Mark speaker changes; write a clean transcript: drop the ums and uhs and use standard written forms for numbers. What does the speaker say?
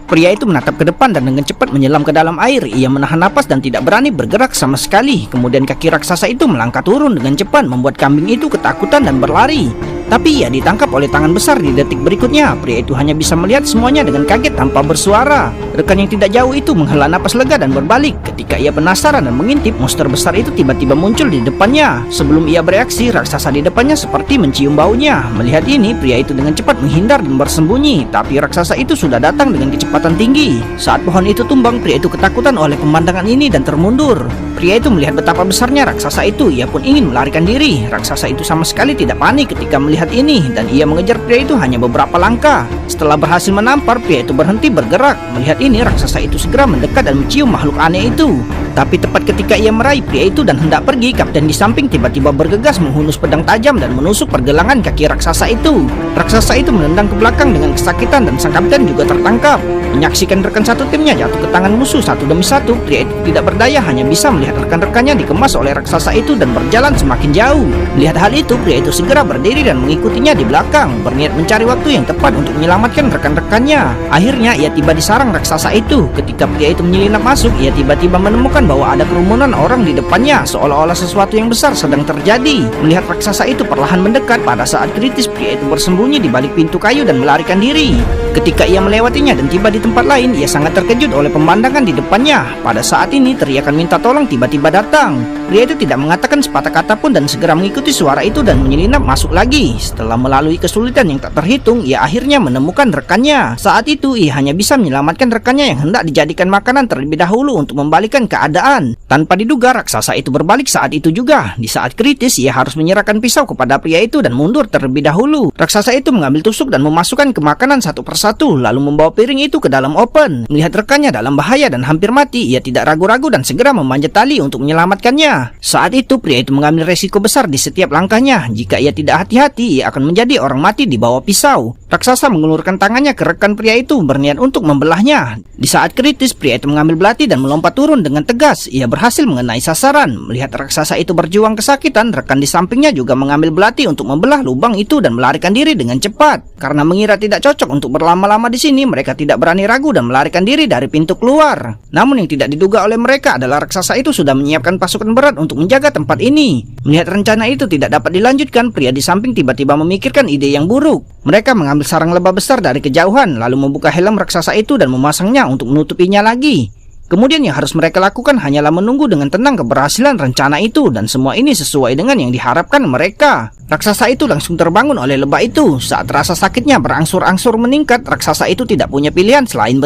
Speaker 1: Pria itu menatap ke depan dan dengan cepat menyelam ke dalam air. Ia menahan napas dan tidak berani bergerak sama sekali. Kemudian kaki raksasa itu melangkah turun dengan cepat, membuat kambing itu ketakutan dan berlari. Tapi ia ditangkap oleh tangan besar di detik berikutnya. Pria itu hanya bisa melihat semuanya dengan kaget tanpa bersuara. Rekan yang tidak jauh itu menghela napas lega dan berbalik. Ketika ia penasaran dan mengintip, monster besar itu tiba-tiba muncul di depannya. Sebelum ia bereaksi, raksasa di depannya seperti mencium baunya. Melihat ini, pria itu dengan cepat menghindar dan bersembunyi. Tapi raksasa itu sudah datang dengan kecepatan tinggi. Saat pohon itu tumbang, pria itu ketakutan oleh pemandangan ini dan termundur. Pria itu melihat betapa besarnya raksasa itu. Ia pun ingin melarikan diri. Raksasa itu sama sekali tidak panik ketika melihat ini, dan ia mengejar pria itu hanya beberapa langkah. Setelah berhasil menampar, pria itu berhenti bergerak. Melihat ini, raksasa itu segera mendekat dan mencium makhluk aneh itu. Tapi tepat ketika ia meraih pria itu dan hendak pergi, kapten di samping tiba-tiba bergegas menghunus pedang tajam dan menusuk pergelangan kaki raksasa itu. Raksasa itu menendang ke belakang dengan kesakitan dan sang kapten juga tertangkap. Menyaksikan rekan satu timnya jatuh ke tangan musuh satu demi satu, pria itu tidak berdaya, hanya bisa melihat rekan-rekannya dikemas oleh raksasa itu dan berjalan semakin jauh. Melihat hal itu, pria itu segera berdiri dan mengikutinya di belakang, berniat mencari waktu yang tepat untuk menyelamatkan rekan-rekannya. Akhirnya ia tiba di sarang raksasa itu. Ketika pria itu menyelinap masuk, ia tiba-tiba menemukan bahwa ada kerumunan orang di depannya, seolah-olah sesuatu yang besar sedang terjadi. Melihat raksasa itu perlahan mendekat, pada saat kritis pria itu bersembunyi di balik pintu kayu dan melarikan diri. Ketika ia melewatinya dan tiba di tempat lain, ia sangat terkejut oleh pemandangan di depannya. Pada saat ini, teriakan minta tolong tiba-tiba datang. Pria itu tidak mengatakan sepatah kata pun dan segera mengikuti suara itu dan menyelinap masuk lagi. Setelah melalui kesulitan yang tak terhitung, ia akhirnya menemukan rekannya. Saat itu, ia hanya bisa menyelamatkan rekannya yang hendak dijadikan makanan terlebih dahulu untuk membalikan keadaan. Tanpa diduga, raksasa itu berbalik saat itu juga. Di saat kritis, ia harus menyerahkan pisau kepada pria itu dan mundur terlebih dahulu. Raksasa itu mengambil tusuk dan memasukkan ke makanan satu persatu, lalu membawa piring itu ke dalam oven. Melihat rekannya dalam bahaya dan hampir mati, ia tidak ragu-ragu dan segera memanjat tali untuk menyelamatkannya. Saat itu, pria itu mengambil resiko besar di setiap langkahnya. Jika ia tidak hati-hati, ia akan menjadi orang mati di bawah pisau. Raksasa mengulurkan tangannya ke rekan pria itu, berniat untuk membelahnya. Di saat kritis, pria itu mengambil belati dan melompat turun dengan tegas. Ia berhasil mengenai sasaran. Melihat raksasa itu berjuang kesakitan, rekan di sampingnya juga mengambil belati untuk membelah lubang itu dan melarikan diri dengan cepat. Karena mengira tidak cocok untuk berlama-lama di sini, mereka tidak berani ragu dan melarikan diri dari pintu keluar. Namun yang tidak diduga oleh mereka adalah raksasa itu sudah menyiapkan pasukan berat untuk menjaga tempat ini. Melihat rencana itu tidak dapat dilanjutkan, pria di samping tiba-tiba memikirkan ide yang buruk. Mereka mengambil sarang lebah besar dari kejauhan, lalu membuka helm raksasa itu dan memasangnya untuk menutupinya lagi. Kemudian yang harus mereka lakukan hanyalah menunggu dengan tenang keberhasilan rencana itu, dan semua ini sesuai dengan yang diharapkan mereka. Raksasa itu langsung terbangun oleh lebah itu. Saat rasa sakitnya berangsur-angsur meningkat, raksasa itu tidak punya pilihan selain